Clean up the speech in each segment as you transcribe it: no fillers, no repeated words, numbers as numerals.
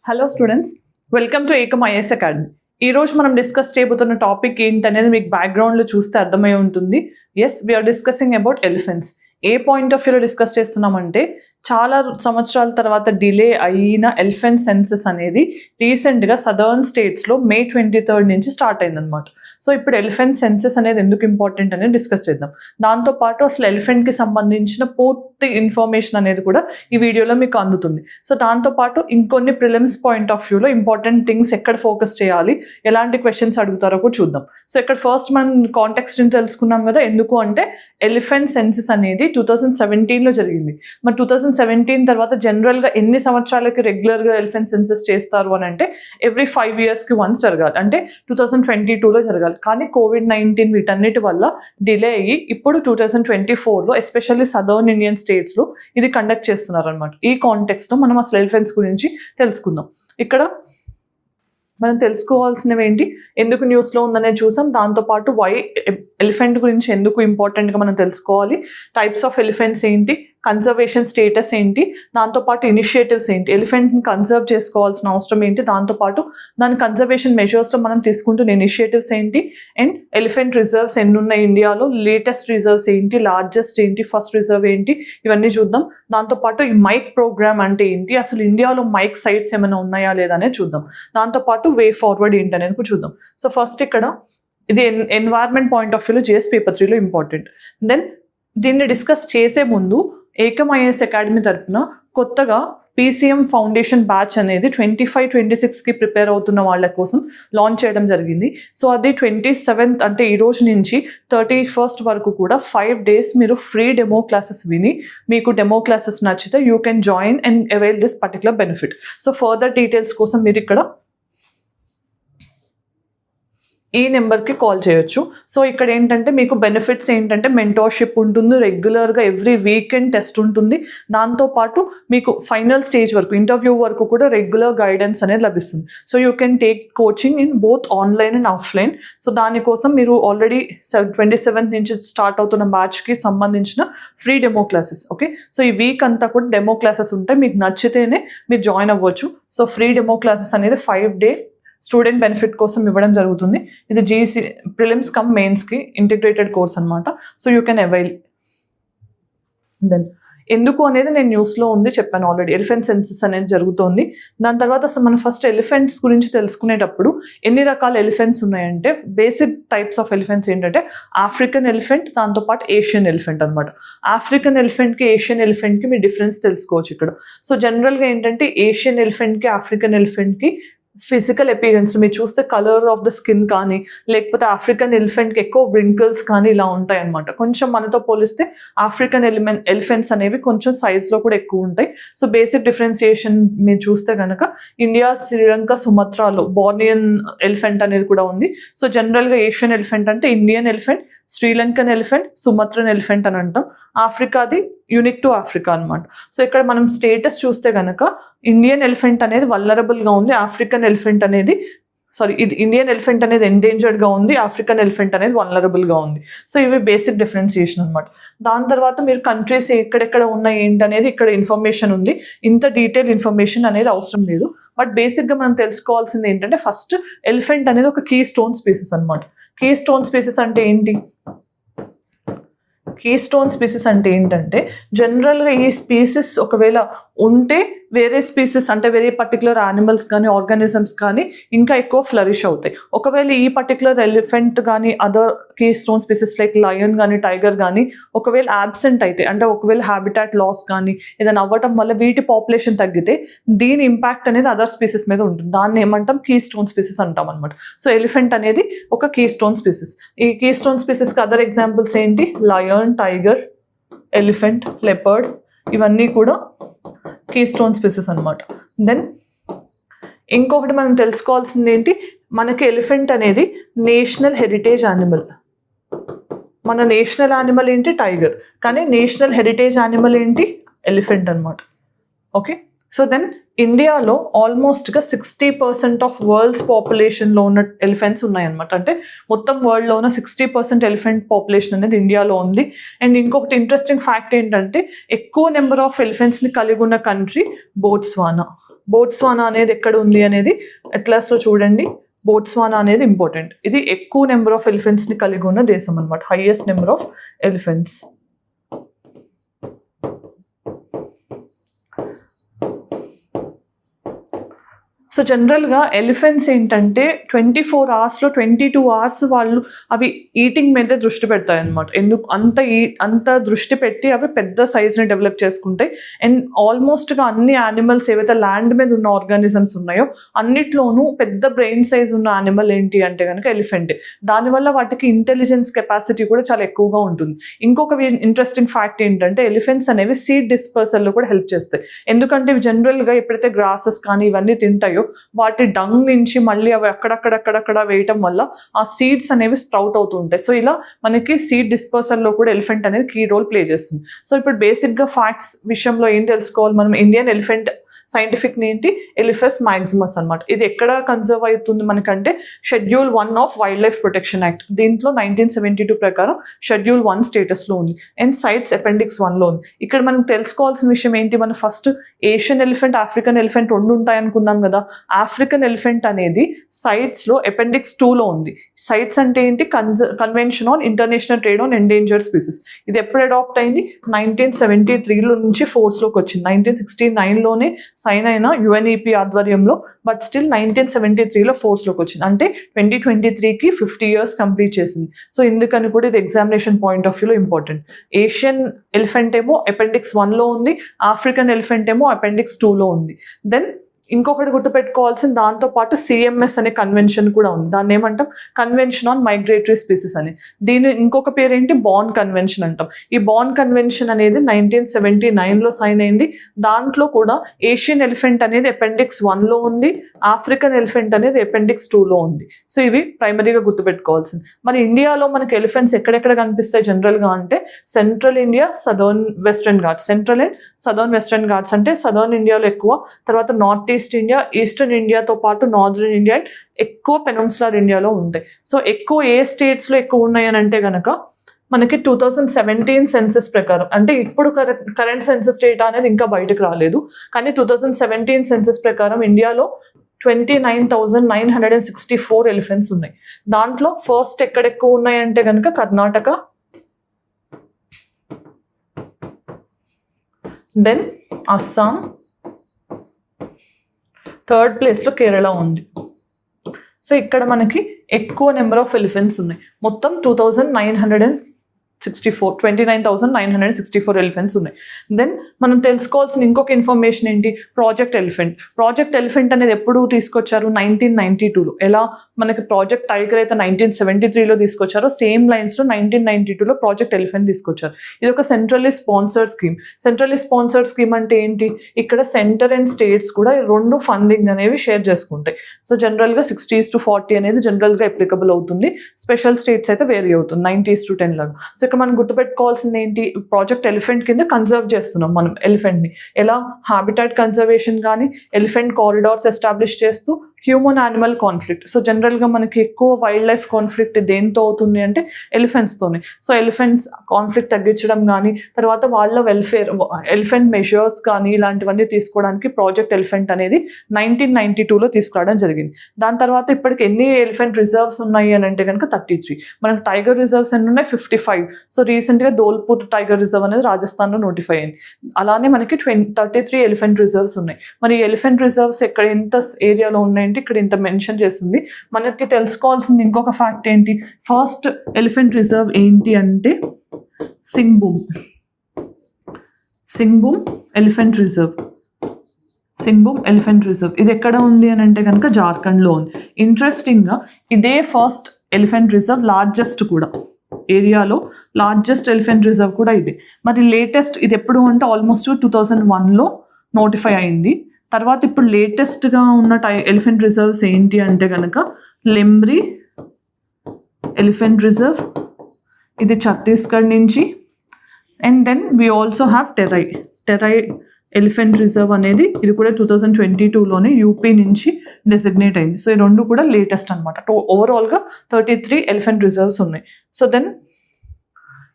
Hello students, welcome to Ekam IAS academy. ఈరోజు మనం discuss చేయబోతున్న టాపిక్ ఏంటనేది మీకు బ్యాక్గ్రౌండ్లో చూస్తే అర్థమై ఉంటుంది. Yes, we are discussing about elephants. ఏ పాయింట్ ఆఫ్ వ్యూలో డిస్కస్ చేస్తున్నామంటే, చాలా సంవత్సరాల తర్వాత డిలే అయిన ఎలిఫెంట్ సెన్సస్ అనేది రీసెంట్గా సదర్న్ స్టేట్స్లో May 23 నుంచి స్టార్ట్ అయిందనమాట. సో ఇప్పుడు ఎలిఫెంట్ సెన్సస్ అనేది ఎందుకు ఇంపార్టెంట్ అనేది డిస్కస్ చేద్దాం. దాంతోపాటు అసలు ఎలిఫెంట్కి సంబంధించిన పూర్తి ఇన్ఫర్మేషన్ అనేది కూడా ఈ వీడియోలో మీకు అందుతుంది. సో దాంతోపాటు ఇంకొన్ని ప్రిలిమ్స్ పాయింట్ ఆఫ్ వ్యూలో ఇంపార్టెంట్ థింగ్స్ ఎక్కడ ఫోకస్ చేయాలి, ఎలాంటి క్వశ్చన్స్ అడుగుతారో కూడా చూద్దాం. సో ఇక్కడ ఫస్ట్ మనం కాంటెక్స్ట్ తెలుసుకున్నాం కదా. ఎందుకు అంటే ఎలిఫెంట్ సెన్సస్ అనేది 2017లో జరిగింది. మరి 2017 తర్వాత జనరల్గా ఎన్ని సంవత్సరాలకి రెగ్యులర్గా ఎలిఫెంట్ సెన్సస్ చేస్తారు అని అంటే ఎవ్రీ 5 yearsకి వన్స్ జరగాలి, అంటే 2022లో జరగాలి. కానీ COVID-19 వీటన్నిటి వల్ల డిలే అయ్యి ఇప్పుడు 2024లో ఎస్పెషల్లీ సదర్న్ ఇండియన్ స్టేట్స్లో ఇది కండక్ట్ చేస్తున్నారు అనమాట. ఈ కాంటెక్స్లో మనం అసలు ఎలిఫెంట్స్ గురించి తెలుసుకుందాం. ఇక్కడ మనం తెలుసుకోవాల్సినవి ఏంటి, ఎందుకు న్యూస్లో ఉందనేది చూసాం. దాంతోపాటు వై ఎలిఫెంట్ గురించి ఎందుకు ఇంపార్టెంట్గా మనం తెలుసుకోవాలి, టైప్స్ ఆఫ్ ఎలిఫెంట్స్ ఏంటి, కన్జర్వేషన్ స్టేటస్ ఏంటి, దాంతోపాటు ఇనిషియేటివ్స్ ఏంటి, ఎలిఫెంట్ని కన్జర్వ్ చేసుకోవాల్సిన అవసరం ఏంటి, దాంతోపాటు దాని కన్జర్వేషన్ మెజర్స్లో మనం తీసుకుంటున్న ఇనిషియేటివ్స్ ఏంటి, అండ్ ఎలిఫెంట్ రిజర్వ్స్ ఎన్ని ఉన్నాయి ఇండియాలో, లేటెస్ట్ రిజర్వ్స్ ఏంటి, లార్జెస్ట్ ఏంటి, ఫస్ట్ రిజర్వ్ ఏంటి, ఇవన్నీ చూద్దాం. దాంతోపాటు ఈ మైక్ ప్రోగ్రామ్ అంటే ఏంటి, అసలు ఇండియాలో మైక్ సైట్స్ ఏమైనా ఉన్నాయా లేదా అనేది చూద్దాం. దాంతోపాటు వే ఫార్వర్డ్ ఏంటి అనేది కూడా చూద్దాం. సో ఫస్ట్ ఇక్కడ ఇది ఎన్వైర్న్మెంట్ పాయింట్ ఆఫ్ వ్యూలో GS పేపర్ 3లో ఇంపార్టెంట్. దెన్ దీన్ని డిస్కస్ చేసే ముందు ఏకమ్ ఐఏఎస్ అకాడమీ తరఫున కొత్తగా PCM ఫౌండేషన్ బ్యాచ్ అనేది 25-26కి ప్రిపేర్ అవుతున్న వాళ్ళ కోసం లాంచ్ చేయడం జరిగింది. సో అది 27th అంటే ఈ రోజు నుంచి 31st వరకు కూడా 5 days మీరు ఫ్రీ డెమో క్లాసెస్ విని, మీకు డెమో క్లాసెస్ నచ్చితే you can join and avail this particular benefit. So further details కోసం మీరు ఇక్కడ ఈ నెంబర్కి కాల్ చేయొచ్చు. సో ఇక్కడ ఏంటంటే మీకు బెనిఫిట్స్ ఏంటంటే మెంటర్షిప్ ఉంటుంది, రెగ్యులర్గా ఎవ్రీ వీకెండ్ టెస్ట్ ఉంటుంది, దాంతోపాటు మీకు ఫైనల్ స్టేజ్ వరకు ఇంటర్వ్యూ వరకు కూడా రెగ్యులర్ గైడెన్స్ అనేది లభిస్తుంది. So you can take coaching in both online and offline. So దానికోసం మీరు ఆల్రెడీ 27th నుంచి స్టార్ట్ అవుతున్న బ్యాచ్కి సంబంధించిన free demo classes. Okay, so ఈ వీక్ అంతా కూడా డెమో క్లాసెస్ ఉంటాయి, మీకు నచ్చితేనే మీరు జాయిన్ అవ్వచ్చు. సో ఫ్రీ డెమో క్లాసెస్ అనేది 5-day స్టూడెంట్ బెనిఫిట్ కోసం ఇవ్వడం జరుగుతుంది. ఇది GC ప్రిలిమ్స్ కమ్ మెయిన్స్కి ఇంటిగ్రేటెడ్ కోర్స్ అనమాట. So you can avail. Then ఎందుకు అనేది నేను న్యూస్లో ఉంది చెప్పాను ఆల్రెడీ. ఎలిఫెంట్ సెన్సస్ అనేది జరుగుతుంది. దాని తర్వాత అసలు మనం ఫస్ట్ ఎలిఫెంట్స్ గురించి తెలుసుకునేటప్పుడు ఎన్ని రకాల ఎలిఫెంట్స్ ఉన్నాయంటే, బేసిక్ టైప్స్ ఆఫ్ ఎలిఫెంట్స్ ఏంటంటే ఆఫ్రికన్ ఎలిఫెంట్, దాంతోపాటు ఏషియన్ ఎలిఫెంట్ అనమాట. ఆఫ్రికన్ ఎలిఫెంట్కి ఏషియన్ ఎలిఫెంట్కి మీ డిఫరెన్స్ తెలుసుకోవచ్చు ఇక్కడ. సో జనరల్గా ఏంటంటే ఏషియన్ ఎలిఫెంట్కి ఆఫ్రికన్ ఎలిఫెంట్కి ఫిజికల్ అపీరెన్స్ మీరు చూస్తే కలర్ ఆఫ్ ద స్కిన్ కానీ, లేకపోతే ఆఫ్రికన్ ఎలిఫెంట్కి ఎక్కువ వ్రింకిల్స్ కానీ ఇలా ఉంటాయి అనమాట. కొంచెం మనతో పోలిస్తే ఆఫ్రికన్ ఎలిఫెంట్స్ అనేవి కొంచెం సైజ్లో కూడా ఎక్కువ ఉంటాయి. సో బేసిక్ డిఫరెన్సియేషన్ మీరు చూస్తే కనుక ఇండియా, శ్రీలంక, సుమత్రాలో బోర్నియన్ ఎలిఫెంట్ అనేది కూడా ఉంది. సో జనరల్గా ఏషియన్ ఎలిఫెంట్ అంటే Indian elephant, Sri Lankan elephant, Sumatran elephant అని అంటాం. ఆఫ్రికాది యూనిక్ టు ఆఫ్రికా అనమాట. సో ఇక్కడ మనం స్టేటస్ చూస్తే కనుక ఇండియన్ ఎలిఫెంట్ అనేది వల్నరబుల్గా ఉంది, ఆఫ్రికన్ ఎలిఫెంట్ అనేది ఇది ఇండియన్ ఎలిఫెంట్ అనేది ఎండేంజర్డ్గా ఉంది, ఆఫ్రికన్ ఎలిఫెంట్ అనేది వల్నరబుల్గా ఉంది. సో ఇవి బేసిక్ డిఫరెన్సియేషన్ అనమాట. దాని తర్వాత మీరు కంట్రీస్ ఎక్కడెక్కడ ఉన్నాయి ఏంటనేది ఇక్కడ ఇన్ఫర్మేషన్ ఉంది. ఇంత డీటెయిల్ ఇన్ఫర్మేషన్ అనేది అవసరం లేదు. బట్ బేసిక్గా మనం తెలుసుకోవాల్సింది ఏంటంటే ఫస్ట్ ఎలిఫెంట్ అనేది ఒక కీ స్టోన్ స్పీసెస్ అనమాట. కీ స్టోన్ స్పీసెస్ అంటే ఏంటి? కీ స్టోన్ స్పీసెస్ అంటే ఏంటంటే జనరల్గా ఈ స్పీసెస్ ఒకవేళ ఉంటే వేరే స్పీసెస్ అంటే వేరే పర్టికులర్ యానిమల్స్ కానీ ఆర్గానిజమ్స్ కానీ ఇంకా ఎక్కువ ఫ్లరిష్ అవుతాయి. ఒకవేళ ఈ పర్టికులర్ ఎలిఫెంట్ కానీ other keystone species like lion కానీ టైగర్ కానీ ఒకవేళ యాబ్సెంట్ అయితే, అంటే ఒకవేళ హ్యాబిటాట్ లాస్ కానీ ఏదైనా అవ్వటం వల్ల వీటి పాపులేషన్ తగ్గితే దీని ఇంపాక్ట్ అనేది అదర్ స్పీసెస్ మీద ఉంటుంది. దాన్ని ఏమంటాం? కీ స్టోన్ స్పీసెస్ అంటాం అనమాట. సో ఎలిఫెంట్ అనేది ఒక కీ స్టోన్ స్పీసెస్. ఈ కీ స్టోన్ స్పీసెస్కి అదర్ ఎగ్జాంపుల్స్ ఏంటి? లయన్, టైగర్, ఎలిఫెంట్, లెపర్డ్, ఇవన్నీ కూడా కీ స్టోన్ స్పీసెస్ అనమాట. దెన్ ఇంకొకటి మనం తెలుసుకోవాల్సింది ఏంటి, మనకి ఎలిఫెంట్ అనేది నేషనల్ హెరిటేజ్ యానిమల్. మన నేషనల్ యానిమల్ ఏంటి? టైగర్. కానీ నేషనల్ హెరిటేజ్ యానిమల్ ఏంటి? ఎలిఫెంట్ అనమాట. ఓకే, సో దెన్ ఇండియాలో ఆల్మోస్ట్గా 60% ఆఫ్ వరల్డ్స్ పాపులేషన్లో ఉన్న ఎలిఫెంట్స్ ఉన్నాయన్నమాట. అంటే మొత్తం వరల్డ్లో ఉన్న 60% ఎలిఫెంట్ పాపులేషన్ అనేది ఇండియాలో ఉంది. అండ్ ఇంకొకటి ఇంట్రెస్టింగ్ ఫ్యాక్ట్ ఏంటంటే ఎక్కువ నెంబర్ ఆఫ్ ఎలిఫెంట్స్ని కలిగి ఉన్న కంట్రీ బోట్స్వానా. బోట్స్వానా అనేది ఎక్కడ ఉంది అనేది అట్లాస్లో చూడండి. బోట్స్వానా అనేది ఇంపార్టెంట్. ఇది ఎక్కువ నెంబర్ ఆఫ్ ఎలిఫెంట్స్ని కలిగి ఉన్న దేశం అనమాట, highest number of elephants. So జనరల్గా ఎలిఫెంట్స్ ఏంటంటే 24 అవర్స్లో 22 అవర్స్ వాళ్ళు అవి ఈటింగ్ మీద దృష్టి పెడతాయి అనమాట. ఎందుకు అంత దృష్టి పెట్టి అవి పెద్ద సైజ్ని డెవలప్ చేసుకుంటాయి. అండ్ ఆల్మోస్ట్గా అన్ని యానిమల్స్ ఏవైతే ల్యాండ్ మీద ఉన్న ఆర్గానిజమ్స్ ఉన్నాయో అన్నిట్లోనూ పెద్ద బ్రెయిన్ సైజ్ ఉన్న యానిమల్ ఏంటి అంటే కనుక ఎలిఫెంటే. దానివల్ల వాటికి ఇంటెలిజెన్స్ కెపాసిటీ కూడా చాలా ఎక్కువగా ఉంటుంది. ఇంకొక ఇంట్రెస్టింగ్ ఫ్యాక్ట్ ఏంటంటే ఎలిఫెంట్స్ అనేవి సీడ్ డిస్పర్సల్లో కూడా హెల్ప్ చేస్తాయి. ఎందుకంటే ఇవి జనరల్గా ఎప్పుడైతే గ్రాసెస్ కానీ ఇవన్నీ తింటాయో వాటి డంగ్ నుంచి మళ్ళీ అవి అక్కడక్కడ వేయటం వల్ల ఆ సీడ్స్ అనేవి స్ప్రౌట్ అవుతూ ఉంటాయి. సో ఇలా మనకి సీడ్ డిస్పర్సల్లో కూడా ఎలిఫెంట్ అనేది కీ రోల్ ప్లే చేస్తుంది. సో ఇప్పుడు బేసిక్గా ఫ్యాక్ట్స్ విషయంలో ఏం తెలుసుకోవాలి మనం, ఇండియన్ ఎలిఫెంట్ సైంటిఫిక్ ఏంటి, ఎలిఫెస్ మ్యాక్సిమస్ అనమాట. ఇది ఎక్కడ కన్జర్వ్ అవుతుంది మనకంటే schedule 1 of wild life protection act. దీంట్లో 1972 ప్రకారం షెడ్యూల్ 1 స్టేటస్లో ఉంది అండ్ సైట్స్ అపెండిక్స్ 1లో ఉంది. ఇక్కడ మనం తెలుసుకోవాల్సిన విషయం ఏంటి, మనం first Asian elephant, African elephant రెండు ఉంటాయి అనుకున్నాం కదా. ఆఫ్రికన్ ఎలిఫెంట్ అనేది సైట్స్లో అపెండిక్స్ 2లో ఉంది. సైట్స్ అంటే ఏంటి, convention on international trade on endangered species. ఇది ఎప్పుడు అడాప్ట్ అయింది, 1973లో నుంచి ఫోర్స్లోకి వచ్చింది. 1969లోనే సైన్ అయిన యుఎన్ఈపీ ఆధ్వర్యంలో, బట్ స్టిల్ 1973లో ఫోర్స్లోకి వచ్చింది. అంటే 2023కి 50 years కంప్లీట్ చేసింది. సో ఎందుకని కూడా ఇది ఎగ్జామినేషన్ పాయింట్ ఆఫ్ వ్యూలో ఇంపార్టెంట్. ఏషియన్ ఎలిఫెంట్ ఏమో అపెండిక్స్ 1లో ఉంది, ఆఫ్రికన్ ఎలిఫెంట్ ఏమో అపెండిక్స్ 2లో ఉంది. దెన్ ఇంకొకటి గుర్తుపెట్టుకోవాల్సిన దాంతోపాటు సిఎంఎస్ అనే కన్వెన్షన్ కూడా ఉంది. దాన్ని ఏమంటాం, కన్వెన్షన్ ఆన్ మైగ్రేటరీ స్పీసీస్ అని. దీని ఇంకొక పేరు ఏంటి, బాన్ కన్వెన్షన్ అంటాం. ఈ బాన్ కన్వెన్షన్ అనేది 1979లో సైన్ అయింది. దాంట్లో కూడా ఏషియన్ ఎలిఫెంట్ అనేది అపెండిక్స్ 1లో ఉంది, ఆఫ్రికన్ ఎలిఫెంట్ అనేది అపెండిక్స్ 2లో ఉంది. సో ఇవి ప్రైమరీగా గుర్తుపెట్టుకోవాల్సింది. మరి ఇండియాలో మనకి ఎలిఫెంట్స్ ఎక్కడెక్కడ కనిపిస్తాయి జనరల్గా అంటే central India, southern western Ghats. Central and southern western Ghats అంటే సదర్న్ ఇండియాలో ఎక్కువ, తర్వాత నార్త్ ఈస్ట్ ఇండియా, ఈస్టర్న్ ఇండియాతో పాటు నార్దర్న్ ఇండియా, ఎక్కువ పెనిన్సులర్ ఇండియాలో ఉంటాయి. సో ఎక్కువ ఏ స్టేట్స్లో ఎక్కువ ఉన్నాయని అంటే కనుక మనకి 2017 సెన్సస్ ప్రకారం, అంటే ఇప్పుడు కరెంట్ సెన్సస్ డేటా అనేది ఇంకా బయటకు రాలేదు, కానీ 2017 సెన్సస్ ప్రకారం ఇండియాలో 29,964 ఎలిఫెంట్స్ ఉన్నాయి. దాంట్లో ఫస్ట్ ఎక్కడెక్కువ ఉన్నాయంటే కనుక కర్ణాటక, దెన్ అస్సాం, థర్డ్ ప్లేస్లో కేరళ ఉంది. సో ఇక్కడ మనకి ఎక్కువ నెంబర్ ఆఫ్ ఎలిఫెంట్స్ ఉన్నాయి. మొత్తం 29,964 ఎలిఫెంట్స్ ఉన్నాయి. దెన్ మనం తెలుసుకోవాల్సిన ఇంకొక ఇన్ఫర్మేషన్ ఏంటి, ప్రాజెక్ట్ ఎలిఫెంట్. ప్రాజెక్ట్ ఎలిఫెంట్ అనేది ఎప్పుడు తీసుకొచ్చారు, 1992లో. ఎలా మనకి ప్రాజెక్ట్ టైగర్ అయితే 1973లో తీసుకొచ్చారో సేమ్ లైన్స్లో 1992లో ప్రాజెక్ట్ ఎలిఫెంట్ తీసుకొచ్చారు. ఇది ఒక centrally sponsored scheme. Centrally sponsored scheme అంటే ఏంటి, ఇక్కడ సెంటర్ అండ్ స్టేట్స్ కూడా రెండు ఫండింగ్ అనేవి షేర్ చేసుకుంటాయి. సో జనరల్గా 60:40 అనేది జనరల్గా అప్లికబుల్ అవుతుంది. స్పెషల్ స్టేట్స్ అయితే వేరీ అవుతుంది 90:10 లాగా. సో ఇక్కడ మనం గుర్తుపెట్టుకోవాల్సింది ఏంటి, ప్రాజెక్ట్ ఎలిఫెంట్ కింద కన్జర్వ్ చేస్తున్నాం మనం ఎలిఫెంట్ని. ఎలా, హ్యాబిటాట్ కన్జర్వేషన్ కానీ, ఎలిఫెంట్ కారిడార్స్ ఎస్టాబ్లిష్ చేస్తూ, హ్యూమన్ యానిమల్ కాన్ఫ్లిక్ట్. సో జనరల్గా మనకి ఎక్కువ వైల్డ్ లైఫ్ కాన్ఫ్లిక్ట్ దేంతో అవుతుంది అంటే ఎలిఫెంట్స్తోనే. సో ఎలిఫెంట్స్ కాన్ఫ్లిక్ట్ తగ్గించడం కానీ, తర్వాత వాళ్ళ వెల్ఫేర్, ఎలిఫెంట్ మెజర్స్ కానీ ఇలాంటివన్నీ తీసుకోవడానికి ప్రాజెక్ట్ ఎలిఫెంట్ అనేది 1992లో తీసుకురావడం జరిగింది. దాని తర్వాత ఇప్పటికి ఎన్ని ఎలిఫెంట్ రిజర్వ్స్ ఉన్నాయి అని అంటే కనుక 33. మనకు టైగర్ రిజర్వ్స్ ఎన్ని ఉన్నాయి, 55. సో రీసెంట్గా ధోల్పూర్ టైగర్ రిజర్వ్ అనేది రాజస్థాన్లో నోటిఫై అయింది. అలానే మనకి 33 ఎలిఫెంట్ రిజర్వ్స్ ఉన్నాయి. మరి ఎలిఫెంట్ రిజర్వ్స్ ఎక్కడ ఎంత ఏరియాలో ఉన్నాయంటే ఇక్కడ ఇంత మెన్షన్ చేస్తుంది. మనకి తెలుసుకోవాల్సింది ఇంకొక ఫ్యాక్ట్ ఏంటి, ఫస్ట్ ఎలిఫెంట్ రిజర్వ్ ఏంటి అంటే Singhbhum elephant reserve. Singhbhum elephant reserve ఇది ఎక్కడ ఉంది అని అంటే కనుక జార్ఖండ్లో ఉంది. ఇంట్రెస్టింగ్గా ఇదే ఫస్ట్ ఎలిఫెంట్ రిజర్వ్, లార్జెస్ట్ కూడా ఏరియాలో లార్జెస్ట్ ఎలిఫెంట్ రిజర్వ్ కూడా ఇది. మరి లేటెస్ట్ ఇది ఎప్పుడు అంటే ఆల్మోస్ట్ 2001లో నోటిఫై అయింది. తర్వాత ఇప్పుడు లేటెస్ట్గా ఉన్న ఎలిఫెంట్ రిజర్వ్స్ ఏంటి అంటే కనుక లెంబ్రీ ఎలిఫెంట్ రిజర్వ్, ఇది ఛత్తీస్గఢ్ నుంచి. And then we also have Terai elephant reserve అనేది, ఇది కూడా 2022లోనే యూపీ నుంచి డెసిగ్నేట్ అయింది. సో ఈ రెండు కూడా లేటెస్ట్ అనమాట. ఓవరాల్గా 33 ఎలిఫెంట్ రిజర్వ్స్ ఉన్నాయి. సో దెన్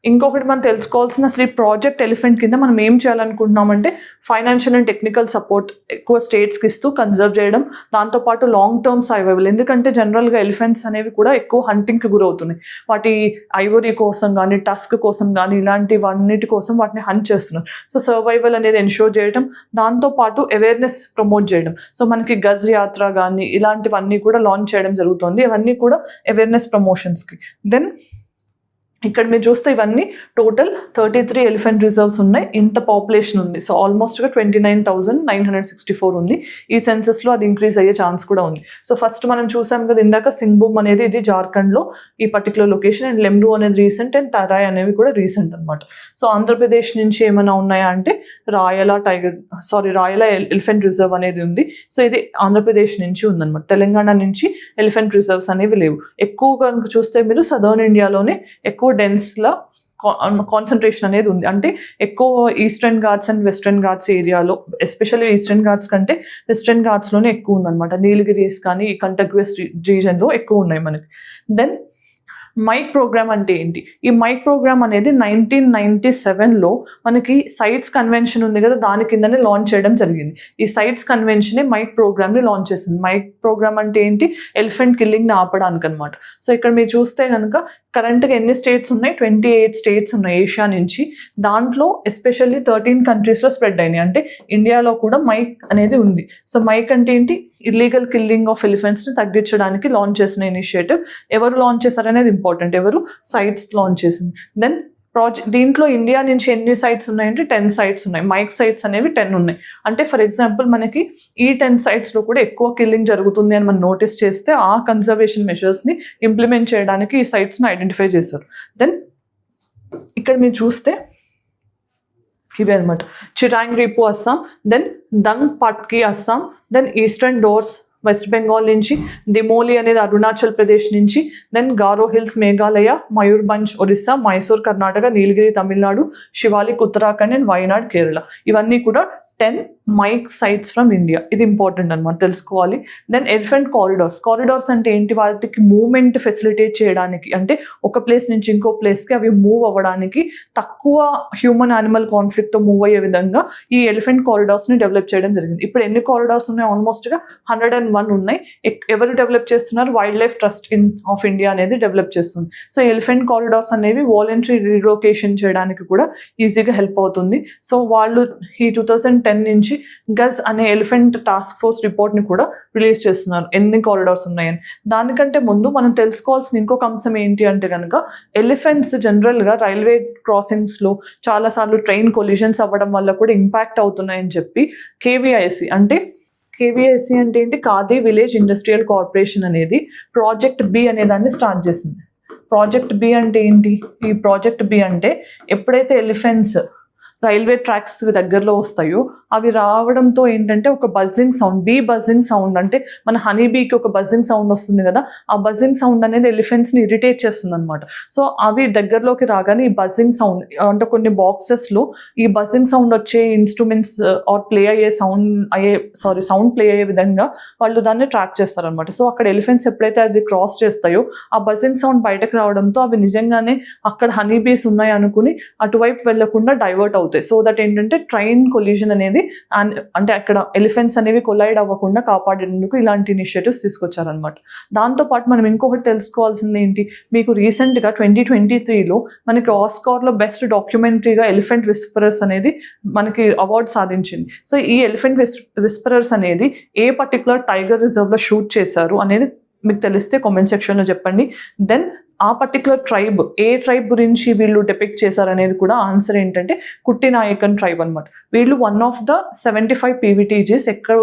ఇంకొకటి మనం తెలుసుకోవాల్సిన అసలు ఈ ప్రాజెక్ట్ ఎలిఫెంట్ కింద మనం ఏం చేయాలనుకుంటున్నామంటే ఫైనాన్షియల్ అండ్ టెక్నికల్ సపోర్ట్ ఎక్కువ స్టేట్స్కి ఇస్తూ కన్జర్వ్ చేయడం, దాంతోపాటు లాంగ్ టర్మ్ సర్వైవల్. ఎందుకంటే జనరల్గా ఎలిఫెంట్స్ అనేవి కూడా ఎక్కువ హంటింగ్కి గురవుతున్నాయి. వాటి ఐవరీ కోసం కానీ టస్క్ కోసం కానీ ఇలాంటివన్నిటి కోసం వాటిని హంట్ చేస్తున్నారు. సో సర్వైవల్ అనేది ఎన్షూర్ చేయడం, దాంతోపాటు అవేర్నెస్ ప్రమోట్ చేయడం. సో మనకి గజ్ యాత్ర కానీ ఇలాంటివన్నీ కూడా లాంచ్ చేయడం జరుగుతుంది. ఇవన్నీ కూడా అవేర్నెస్ ప్రమోషన్స్కి. దెన్ ఇక్కడ మీరు చూస్తే ఇవన్నీ టోటల్ 33 ఎలిఫెంట్ రిజర్వ్స్ ఉన్నాయి. ఇంత పాపులేషన్ ఉంది. సో ఆల్మోస్ట్గా 29,964 ఉంది. ఈ సెన్సెస్లో అది ఇంక్రీజ్ అయ్యే ఛాన్స్ కూడా ఉంది. సో ఫస్ట్ మనం చూసాం కదా ఇందాక సింగ్బూమ్ అనేది ఇది జార్ఖండ్లో ఈ పర్టికులర్ లొకేషన్, అండ్ లెమ్రూ అనేది రీసెంట్, అండ్ తరాయ్ అనేవి కూడా రీసెంట్ అనమాట. సో ఆంధ్రప్రదేశ్ నుంచి ఏమైనా ఉన్నాయా అంటే రాయల ఎలిఫెంట్ రిజర్వ్ అనేది ఉంది. సో ఇది ఆంధ్రప్రదేశ్ నుంచి ఉందన్నమాట. తెలంగాణ నుంచి ఎలిఫెంట్ రిజర్వ్స్ అనేవి లేవు. ఎక్కువ కనుక చూస్తే మీరు సదర్న్ ఇండియాలోనే ఎక్కువ డెన్స్లా కాన్సన్ట్రేషన్ అనేది ఉంది. అంటే ఎక్కువ eastern Ghats and western Ghats ఏరియాలో, ఎస్పెషల్లీ ఈస్టర్న్ ఘాట్స్ కంటే వెస్టర్న్ ఘాట్స్లోనే ఎక్కువ ఉందన్నమాట. నీలగిరీస్ కానీ ఈ కంటగ్వెస్ రీజన్లో ఎక్కువ ఉన్నాయి మనకి. దెన్ మైక్ ప్రోగ్రామ్ అంటే ఏంటి? ఈ మైక్ ప్రోగ్రామ్ అనేది 1997లో మనకి సైట్స్ కన్వెన్షన్ ఉంది కదా, దాని కిందనే లాంచ్ చేయడం జరిగింది. ఈ సైట్స్ కన్వెన్షనే మైక్ ప్రోగ్రామ్ని లాంచ్ చేసింది. మైక్ ప్రోగ్రామ్ అంటే ఏంటి? ఎలిఫెంట్ కిల్లింగ్ని ఆపడానికి అనమాట. సో ఇక్కడ మీరు చూస్తే కనుక కరెంట్గా ఎన్ని స్టేట్స్ ఉన్నాయి? 28 స్టేట్స్ ఉన్నాయి ఏషియా నుంచి. దాంట్లో ఎస్పెషల్లీ 13 కంట్రీస్లో స్ప్రెడ్ అయినాయి. అంటే ఇండియాలో కూడా మైక్ అనేది ఉంది. సో మైక్ అంటే ఏంటి? ఇల్లీగల్ కిల్లింగ్ ఆఫ్ ఎలిఫెంట్స్ని తగ్గించడానికి లాంచ్ చేసిన ఇనిషియేటివ్. ఎవరు లాంచ్ చేశారనేది ఇంపార్టెంట్. ఎవరు? సైట్స్ లాంచ్ చేసింది. దెన్ దీంట్లో ఇండియా నుంచి ఎన్ని సైట్స్ ఉన్నాయంటే 10 సైట్స్ ఉన్నాయి. మైక్ సైట్స్ అనేవి 10 ఉన్నాయి. అంటే ఫర్ ఎగ్జాంపుల్ మనకి ఈ 10 సైట్స్లో కూడా ఎక్కువ కిల్లింగ్ జరుగుతుంది అని మనం నోటీస్ చేస్తే ఆ కన్జర్వేషన్ మెషర్స్ని ఇంప్లిమెంట్ చేయడానికి ఈ సైట్స్ని ఐడెంటిఫై చేశారు. దెన్ ఇక్కడ మీరు చూస్తే ఇవే అనమాట. Chirang Ripu Assam, then Dihing Patkai Assam, then eastern Dooars West Bengal నుంచి, దిమోలి అనేది అరుణాచల్ ప్రదేశ్ నుంచి, then Garo hills Meghalaya, Mayurbhanj Orissa, Mysore Karnataka, Nilgiri Tamil Nadu, Shivalik Uttarakhand and Wayanad Kerala. ఇవన్నీ కూడా 10 మైక్ సైట్స్ ఫ్రమ్ ఇండియా. ఇది ఇంపార్టెంట్ అనమాట, తెలుసుకోవాలి. దెన్ ఎలిఫెంట్ కారిడార్స్ అంటే ఏంటి? వాటికి మూవ్మెంట్ ఫెసిలిటేట్ చేయడానికి, అంటే ఒక ప్లేస్ నుంచి ఇంకో ప్లేస్కి అవి మూవ్ అవ్వడానికి, తక్కువ హ్యూమన్ యానిమల్ కాన్ఫ్లిక్ట్తో మూవ్ అయ్యే విధంగా ఈ ఎలిఫెంట్ కారిడార్స్ని డెవలప్ చేయడం జరిగింది. ఇప్పుడు ఎన్ని కారిడార్స్ ఉన్నాయి? ఆల్మోస్ట్గా 101 ఉన్నాయి. ఎవరు డెవలప్ చేస్తున్నారు? Wild life trust of India అనేది డెవలప్ చేస్తుంది. సో ఎలిఫెంట్ కారిడార్స్ అనేవి వాలంటరీ రీలొకేషన్ చేయడానికి కూడా ఈజీగా హెల్ప్ అవుతుంది. సో వాళ్ళు ఈ 2010 నుంచి గజ్ అనే ఎలిఫెంట్ టాస్క్ ఫోర్స్ రిపోర్ట్ని కూడా రిలీజ్ చేస్తున్నారు, ఎన్ని కారిడార్స్ ఉన్నాయని. దానికంటే ముందు మనం తెలుసుకోవాల్సిన ఇంకొక అంశం ఏంటి అంటే కనుక ఎలిఫెంట్స్ జనరల్గా రైల్వే క్రాసింగ్స్లో చాలాసార్లు ట్రైన్ కొలిజన్స్ అవ్వడం వల్ల కూడా ఇంపాక్ట్ అవుతున్నాయని చెప్పి కేవీఐసి అంటే ఏంటి? ఖాదీ విలేజ్ ఇండస్ట్రియల్ కార్పొరేషన్ అనేది ప్రాజెక్ట్ బి అనే దాన్ని స్టార్ట్ చేసింది. ప్రాజెక్ట్ బి అంటే ఏంటి? ఈ ప్రాజెక్ట్ బి అంటే ఎప్పుడైతే ఎలిఫెంట్స్ రైల్వే ట్రాక్స్ దగ్గరలో వస్తాయో అవి రావడంతో ఏంటంటే ఒక బజ్జింగ్ సౌండ్, బజ్జింగ్ సౌండ్ అంటే మన హనీ బీకి ఒక బజ్జింగ్ సౌండ్ వస్తుంది కదా, ఆ బజ్జింగ్ సౌండ్ అనేది ఎలిఫెంట్స్ని ఇరిటేట్ చేస్తుంది అనమాట. సో అవి దగ్గరలోకి రాగానే ఈ బజ్జింగ్ సౌండ్ అంటే కొన్ని బాక్సెస్లో ఈ బజ్జింగ్ సౌండ్ వచ్చే ఇన్స్ట్రుమెంట్స్ ఆర్ సౌండ్ ప్లే అయ్యే విధంగా వాళ్ళు దాన్ని ట్రాక్ చేస్తారనమాట. సో అక్కడ ఎలిఫెంట్స్ ఎప్పుడైతే అది క్రాస్ చేస్తాయో ఆ బజ్జింగ్ సౌండ్ బయటకు రావడంతో అవి నిజంగానే అక్కడ హనీ బీస్ ఉన్నాయి అనుకుని అటువైపు వెళ్లకుండా డైవర్ట్ అవుతాయి. సో దట్ ఏంటంటే ట్రైన్ కొలిజన్ అనేది అంటే అక్కడ ఎలిఫెంట్స్ అనేవి కొలైడ్ అవ్వకుండా కాపాడేందుకు ఇలాంటి ఇనిషియేటివ్స్ తీసుకొచ్చారనమాట. దాంతోపాటు మనం ఇంకొకటి తెలుసుకోవాల్సింది ఏంటి? మీకు రీసెంట్గా 2023లో మనకి ఆస్కార్లో బెస్ట్ డాక్యుమెంటరీగా ఎలిఫెంట్ విస్పరర్స్ అనేది మనకి అవార్డు సాధించింది. సో ఈ ఎలిఫెంట్ విస్పరర్స్ అనేది ఏ పర్టికులర్ టైగర్ రిజర్వ్లో షూట్ చేశారు అనేది మీకు తెలిస్తే కామెంట్ సెక్షన్లో చెప్పండి. దెన్ ఆ పర్టికులర్ ట్రైబ్ ఏ ట్రైబ్ గురించి వీళ్ళు డెపిక్ట్ చేశారనేది కూడా ఆన్సర్ ఏంటంటే కుట్టి నాయకన్ ట్రైబ్ అనమాట. వీళ్ళు 1 ఆఫ్ ద 75 PVTGs ఎక్కడ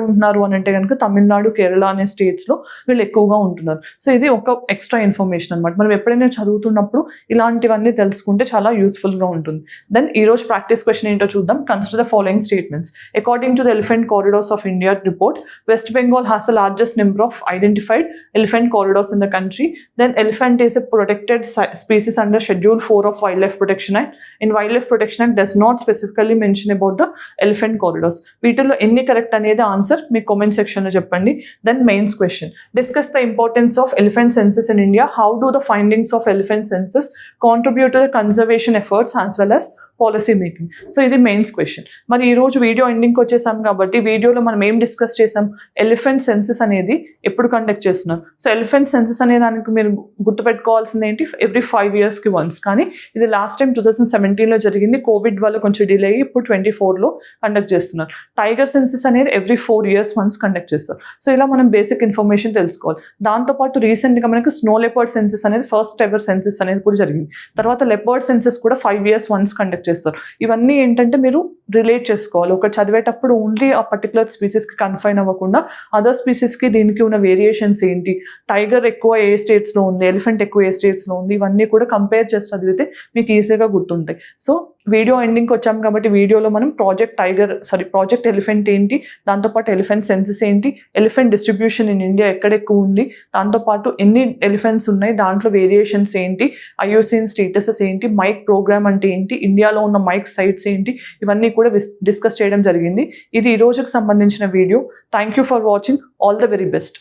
ఉంటున్నారు అని అంటే కనుక తమిళనాడు, కేరళ అనే స్టేట్స్లో వీళ్ళు ఎక్కువగా ఉంటున్నారు. సో ఇది ఒక ఎక్స్ట్రా ఇన్ఫర్మేషన్ అనమాట. మనం ఎప్పుడైనా చదువుతున్నప్పుడు ఇలాంటివన్నీ తెలుసుకుంటే చాలా యూస్ఫుల్గా ఉంటుంది. దెన్ ఈరోజు ప్రాక్టీస్ క్వశ్చన్ ఏంటో చూద్దాం. Consider the following statements. According to the elephant corridors of India report, west Bengal has the largest number of identified elephant corridors in the country. Then elephant is a protected species under Schedule 4 of Wildlife Protection Act. In Wildlife Protection Act does not specifically mention about the elephant corridors. వీటిలో ఎన్ని correct అనేది answer మీ comment సెక్షన్లో చెప్పండి. Then mains question, discuss the importance of elephant census in India. How do the findings of elephant census contribute to the conservation efforts as well as policy making. So ఇది mains question. మరి ఈరోజు video ఎండింగ్కి వచ్చేసాం కాబట్టి వీడియోలో మనం ఏం discuss చేసాం, elephant census అనేది ఎప్పుడు కండక్ట్ చేస్తున్నారు. సో ఎలిఫెంట్ సెన్సస్ అనే దానికి మీరు గుర్తుపెట్టుకోవాల్సింది ఏంటి, ఎవ్రీ 5 yearsకి వన్స్. కానీ ఇది లాస్ట్ టైం 2017లో జరిగింది, కోవిడ్ వల్ల కొంచెం డిలే అయ్యి ఇప్పుడు 2024లో కండక్ట్ చేస్తున్నారు. టైగర్ సెన్సస్ అనేది ఎవ్రీ 4 years వన్స్ కండక్ట్ చేస్తారు. సో ఇలా మనం బేసిక్ ఇన్ఫర్మేషన్ తెలుసుకోవాలి. దాంతోపాటు రీసెంట్గా మనకి స్నో లెపర్డ్ సెన్సస్ అనేది ఫస్ట్ ఎవర్ సెన్సస్ అనేది కూడా జరిగింది. తర్వాత లెపర్డ్ సెన్సస్ కూడా 5 years వన్స్ కండక్ట్ చేస్తారు. ఇవన్నీ ఏంటంటే మీరు రిలేట్ చేసుకోవాలి. ఒకటి చదివేటప్పుడు ఓన్లీ ఆ పర్టికులర్ స్పీసీస్కి కన్ఫైన్ అవ్వకుండా అదర్ స్పీసీస్కి దీనికి ఉన్న వేరియేషన్స్ ఏంటి, టైగర్ ఎక్కువ ఏ స్టేట్స్లో ఉంది, ఎలిఫెంట్ ఎక్కువ ఏ స్టేట్స్లో ఉంది, ఇవన్నీ కూడా కంపేర్ చేసి చదివితే మీకు ఈజీగా గుర్తుంటాయి. సో వీడియో ఎండింగ్కి వచ్చాం కాబట్టి వీడియోలో మనం ప్రాజెక్ట్ ఎలిఫెంట్ ఏంటి, దాంతోపాటు ఎలిఫెంట్ సెన్సస్ ఏంటి, ఎలిఫెంట్ డిస్ట్రిబ్యూషన్ ఇన్ ఇండియా ఎక్కడ ఎక్కువ ఉంది, దాంతోపాటు ఎన్ని ఎలిఫెంట్స్ ఉన్నాయి, దాంట్లో వేరియేషన్స్ ఏంటి, IUCN స్టేటసెస్ ఏంటి, మైక్ ప్రోగ్రామ్ అంటే ఏంటి, ఇండియాలో ఉన్న మైక్ సైట్స్ ఏంటి, ఇవన్నీ కూడా డిస్కస్ చేయడం జరిగింది. ఇది ఈ రోజుకి సంబంధించిన video. Thank you for watching. All the very best.